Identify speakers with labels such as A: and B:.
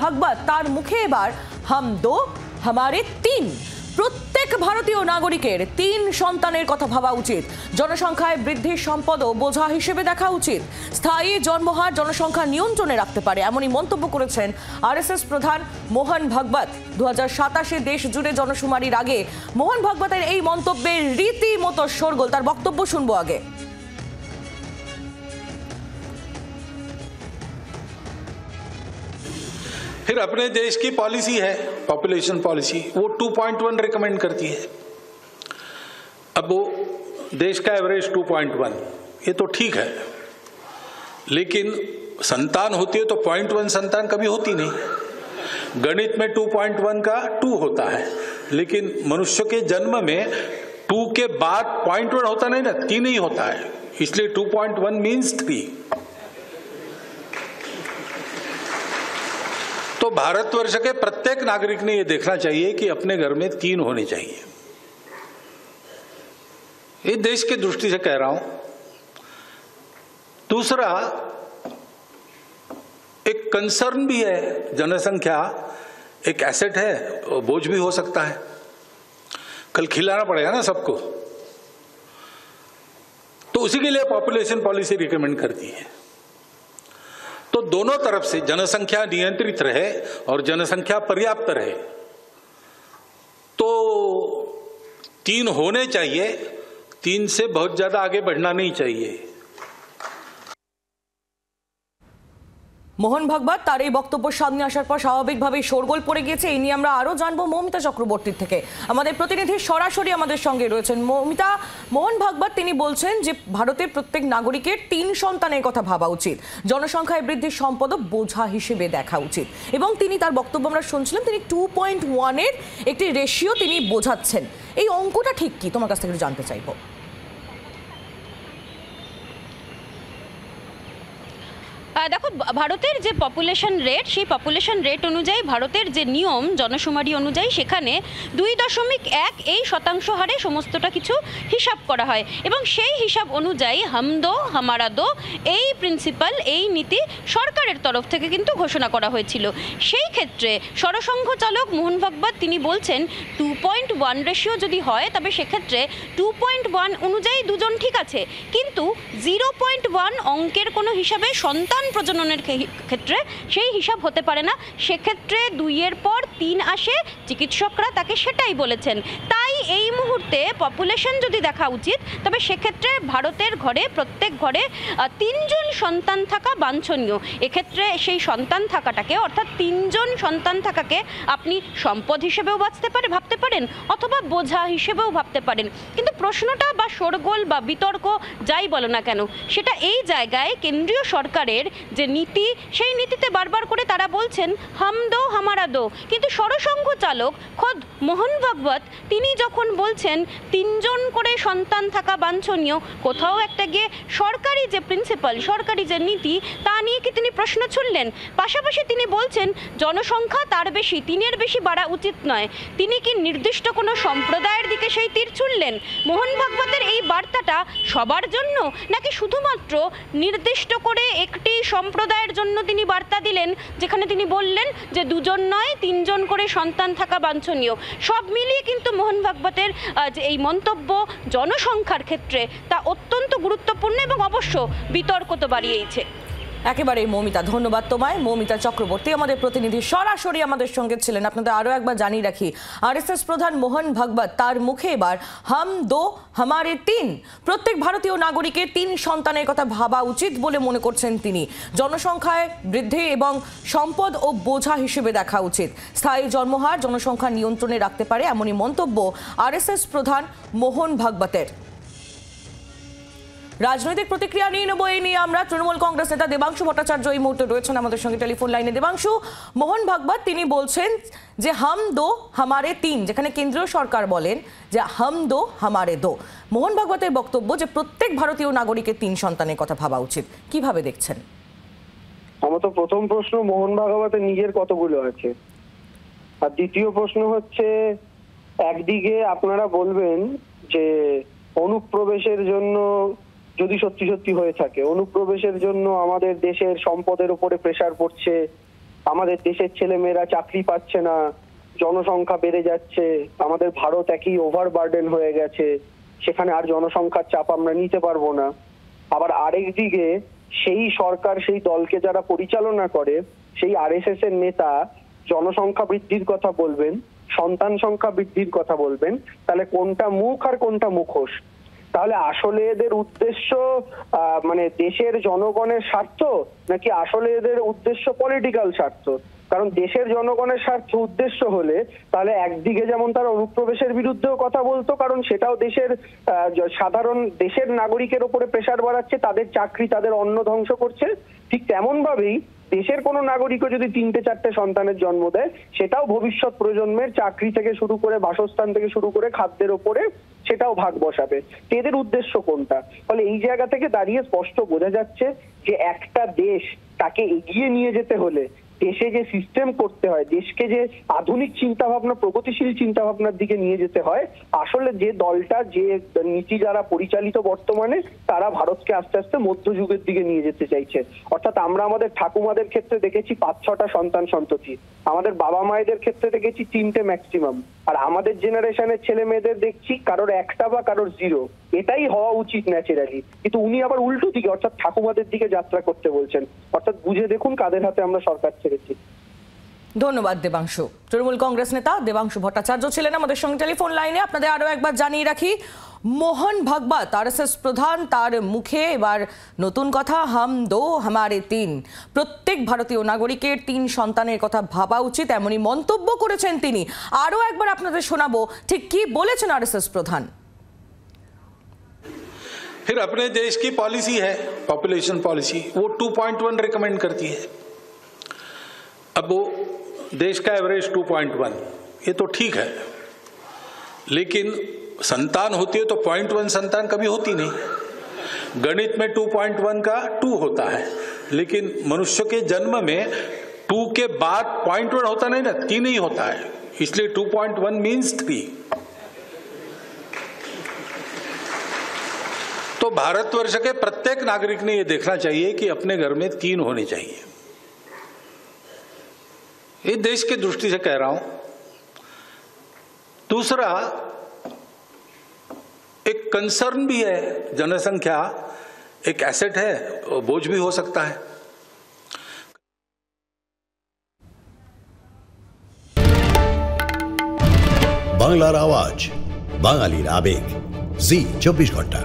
A: ভাগবত তার মুখে এবার হাম দো হামারে তিন। প্রত্যেক ভারতীয় নাগরিকের ৩ সন্তানের কথা ভাবা উচিত। জনসংখ্যায় বৃদ্ধির সম্পদও বোঝা হিসেবে দেখা উচিত। স্থায়ী জন্মহার জনসংখ্যা নিয়ন্ত্রণে রাখতে পারে, এমনই মন্তব্য করেছেন আরএসএস প্রধান মোহন ভাগবত। 2027 দেশ জুড়ে জনশুমারির আগে মোহন ভাগবতের এই মন্তব্যের রীতিমতো শোরগোল। তার বক্তব্য শুনবো আগে।
B: फिर अपने देश की पॉलिसी है पॉपुलेशन पॉलिसी, वो 2.1 रिकमेंड करती है। अब वो देश का एवरेज 2.1, ये तो ठीक है, लेकिन संतान होती है तो 0.1 संतान कभी होती नहीं। गणित में 2.1 का 2 होता है, लेकिन मनुष्य के जन्म में 2 के बाद 0.1 होता नहीं ना, 3 ही होता है, इसलिए 2.1 मीन्स 3। तो भारतवर्ष के प्रत्येक नागरिक ने यह देखना चाहिए कि अपने घर में 3 होने चाहिए। ये देश की दृष्टि से कह रहा हूं। दूसरा, एक कंसर्न भी है, जनसंख्या एक एसेट है, बोझ भी हो सकता है, कल खिलाना पड़ेगा ना सबको, तो उसी के लिए पॉपुलेशन पॉलिसी रिकमेंड करती है। तो दोनों तरफ से जनसंख्या नियंत्रित रहे और जनसंख्या पर्याप्त रहे, तो 3 होने चाहिए, 3 से बहुत ज्यादा आगे बढ़ना नहीं चाहिए।
A: মোহন ভাগবত তার এই বক্তব্য সামনে আসার পর স্বাভাবিকভাবেই শোরগোল পড়ে গিয়েছে। এই নিয়ে আমরা আরো জানবো মৌমিতা চক্রবর্তীর থেকে। আমাদের প্রতিনিধি সরাসরি আমাদের সঙ্গে রয়েছেন। মৌমিতা, মোহন ভাগবত তিনি বলছেন যে ভারতের প্রত্যেক নাগরিকের 3 সন্তানের কথা ভাবা উচিত, জনসংখ্যায় বৃদ্ধির সম্পদও বোঝা হিসেবে দেখা উচিত, এবং তিনি তার বক্তব্য আমরা শুনছিলাম, তিনি 2.1 এর একটি রেশিও তিনি বোঝাচ্ছেন। এই অঙ্কটা ঠিক কি, তোমার কাছ থেকে একটু জানতে চাইবো।
C: দেখো, ভারতের যে পপুলেশন রেট, সেই পপুলেশন রেট অনুযায়ী ভারতের যে নিয়ম জনশুমারি অনুযায়ী সেখানে 2.1 হারে সমস্তটা কিছু হিসাব করা হয়, এবং সেই হিসাব অনুযায়ী হাম দো হামারা দো এই প্রিন্সিপাল, এই নীতি সরকারের তরফ থেকে কিন্তু ঘোষণা করা হয়েছিল। সেই ক্ষেত্রে সরসংঘ চালক মোহন ভাগবত তিনি বলছেন 2.1 রেশিও যদি হয় তবে সেক্ষেত্রে 2.1 অনুযায়ী 2 জন ঠিক আছে, কিন্তু 0.1 অঙ্কের কোনো হিসাবে সন্তান প্রজননের ক্ষেত্রে সেই হিসাব হতে পারে না। সেক্ষেত্রে 2 এর পর 3 আসে, চিকিৎসকরা তাকে সেটাই বলেছেন। তাই এই মুহূর্তে পপুলেশন যদি দেখা উচিত তবে সেক্ষেত্রে ভারতের ঘরে, প্রত্যেক ঘরে 3 জন সন্তান থাকা বাঞ্ছনীয়। এক্ষেত্রে সেই সন্তান থাকাটাকে, অর্থাৎ 3 জন সন্তান থাকাকে আপনি সম্পদ হিসেবেও ভাবতে পারেন অথবা বোঝা হিসেবেও ভাবতে পারেন। কিন্তু প্রশ্নটা বা শোরগোল বা বিতর্ক যাই বলো না কেন, সেটা এই জায়গায় কেন্দ্রীয় সরকারের যে নীতি, সেই নীতিতে বারবার করে তারা বলছেন হাম দো হামারা দো, কিন্তু সরসংঘ চালক খোদ মোহন ভাগবত তিনি যখন বলছেন 3 জন করে সন্তান থাকা বাঞ্ছনীয়, কোথাও একটা গিয়ে সরকারি যে প্রিন্সিপাল, সরকারি যে নীতি, তা নিয়ে কি তিনি প্রশ্ন ছুড়লেন। পাশাপাশি তিনি বলছেন জনসংখ্যা তার বেশি, 3-এর বেশি বাড়া উচিত নয়। তিনি কি নির্দিষ্ট কোনো সম্প্রদায়ের দিকে সেই তীর ছুড়লেন? মোহন ভাগবতের এই বার্তাটা সবার জন্য, নাকি শুধুমাত্র নির্দিষ্ট করে একটি সম্প্রদায়ের জন্য তিনি বার্তা দিলেন, যেখানে তিনি বললেন যে 2 জন নয় 3 জন করে সন্তান থাকা বাঞ্ছনীয়? সব মিলিয়ে কিন্তু মোহন ভাগবতের যে এই মন্তব্য জনসংখ্যার ক্ষেত্রে তা অত্যন্ত গুরুত্বপূর্ণ এবং অবশ্য বিতর্ক তো বাড়িয়েছে।
A: একেবারে মৌমিতা, ধন্যবাদ তোমায়। মৌমিতা চক্রবর্তী আমাদের প্রতিনিধি সরাসরি আমাদের সঙ্গে ছিলেন। আপনাদের আরো একবার জানিয়ে রাখি, আরএসএস প্রধান মোহন ভাগবত তার মুখে এবার হাম দো হামারে 3, প্রত্যেক ভারতীয় নাগরিকের 3 সন্তানের কথা ভাবা উচিত বলে মনে করছেন তিনি। জনসংখ্যায় বৃদ্ধি এবং সম্পদ ও বোঝা হিসেবে দেখা উচিত। স্থায়ী জন্মহার জনসংখ্যা নিয়ন্ত্রণে রাখতে পারে, এমনই মন্তব্য আরএসএস প্রধান মোহন ভাগবতের। রাজনৈতিক প্রতিক্রিয়া নিয়ে নেব এই নিয়ে আমরা। তৃণমূল কংগ্রেস নেতা দেবাংশু ভট্টাচার্য এই মুহূর্তে রয়েছেন আমাদের সঙ্গে টেলিফোন লাইনে। দেবাংশু, মোহন ভাগবত তিনি বলছেন যে হাম দো হামারে 3, যেখানে কেন্দ্রীয় সরকার বলেন যে হাম দো হামারে দো। মোহন ভাগবতের বক্তব্য যে প্রত্যেক ভারতীয় নাগরিকের 3 সন্তানের কথা ভাবা উচিত, কিভাবে দেখছেন?
D: আমার তো প্রথম প্রশ্ন, মোহন ভাগবতের নিজের কতগুলো আছে? আর দ্বিতীয় প্রশ্ন হচ্ছে, একদিকে আপনারা বলবেন যে অনুপ্রবেশের জন্য, যদি সত্যি সত্যি হয়ে থাকে অনুপ্রবেশের জন্য আমাদের দেশের সম্পদের উপরে প্রেসার পড়ছে, আমাদের দেশের ছেলেমেয়েরা চাকরি পাচ্ছে না, জনসংখ্যা বেড়ে যাচ্ছে, আমাদের ভারত একই ওভারবার্ডেন হয়ে গেছে, সেখানে আর জনসংখ্যার চাপ আমরা নিতে পারবো না। আবার আরেক দিকে সেই সরকার, সেই দলকে যারা পরিচালনা করে, সেই আরএসএস এর নেতা জনসংখ্যা বৃদ্ধির কথা বলবেন, সন্তান সংখ্যা বৃদ্ধির কথা বলবেন, তাহলে কোনটা মুখ আর কোনটা মুখোশ? তাহলে আসলে এদের উদ্দেশ্য মানে দেশের জনগণের স্বার্থ, নাকি আসলে এদের উদ্দেশ্য পলিটিক্যাল স্বার্থ? কারণ দেশের জনগণের স্বার্থ উদ্দেশ্য হলে তাহলে একদিকে যেমন তারা অনুপ্রবেশের বিরুদ্ধেও কথা বলতো, কারণ সেটাও দেশের সাধারণ দেশের নাগরিকের উপরে প্রেসার বাড়াচ্ছে, তাদের চাকরি তাদের অন্ন ধ্বংস করছে। ঠিক তেমন ভাবেই দেশের কোনো নাগরিকও যদি 3-4টে সন্তানের জন্ম দেয়, সেটাও ভবিষ্যৎ প্রজন্মের চাকরি থেকে শুরু করে বাসস্থান থেকে শুরু করে খাদ্যের ওপরে সেটাও ভাগ বসাবে। এদের উদ্দেশ্য কোনটা? ফলে এই জায়গা থেকে দাঁড়িয়ে স্পষ্ট বোঝা যাচ্ছে যে একটা দেশ তাকে এগিয়ে নিয়ে যেতে হলে দেশে যে সিস্টেম করতে হয়, দেশকে যে আধুনিক চিন্তা ভাবনা, প্রগতিশীল চিন্তা ভাবনার দিকে নিয়ে যেতে হয়, আসলে যে দলটা, যে নীতি যারা পরিচালিত বর্তমানে, তারা ভারতকে আস্তে আস্তে মধ্যযুগের দিকে নিয়ে যেতে চাইছে। অর্থাৎ আমরা আমাদের ঠাকুমাদের ক্ষেত্রে দেখেছি 5-6টা সন্তান সন্ততি, আমাদের বাবা মায়েদের ক্ষেত্রে দেখেছি 3টে ম্যাক্সিমাম, আর আমাদের জেনারেশনের ছেলে মেয়েদের দেখছি কারোর 1টা বা কারোর 0। এটাই হওয়া উচিত ন্যাচারালি, কিন্তু উনি আবার উল্টো দিকে অর্থাৎ ঠাকুমাদের দিকে যাত্রা করতে বলছেন। অর্থাৎ বুঝে দেখুন কাদের হাতে আমরা সরকার ছেড়েছি।
A: ধন্যবাদ দেবাংশু। তৃণমূল কংগ্রেস নেতা দেবাংশু ভট্টাচার্য ছিলেন আমাদের সঙ্গে টেলিফোন লাইনে। আপনাদের আরো একবার জানিয়ে রাখি, মোহন ভাগবত আরএসএস প্রধান, তার মুখে এবার নতুন কথা, হাম দো হামারে তিন। প্রত্যেক ভারতীয় নাগরিকের 3 সন্তানের কথা ভাবা উচিত, এমনই মন্তব্য করেছেন তিনি। আরো একবার আপনাদের শোনাবো ঠিক কি বলেছেন আরএসএস প্রধান।
B: फिर अपने देश की पॉलिसी है, पॉपुलेशन पॉलिसी, वो 2.1 रिकमेंड करती है। अब वो देश का एवरेज 2.1, ये तो ठीक है, लेकिन संतान होती है तो 0.1 संतान कभी होती नहीं। गणित में 2.1 का 2 होता है, लेकिन मनुष्य के जन्म में 2 के बाद 0.1 होता नहीं ना, 3 ही होता है, इसलिए 2.1 मीन्स 3। तो भारतवर्ष के प्रत्येक नागरिक ने यह देखना चाहिए कि अपने घर में 3 होने चाहिए। ये देश की दृष्टि से कह रहा हूं। दूसरा, एक कंसर्न भी है, जनसंख्या एक एसेट है, बोझ भी हो सकता है।
E: বাংলার আওয়াজ, বাঙালির আবেগ, জি 24 ঘন্টা।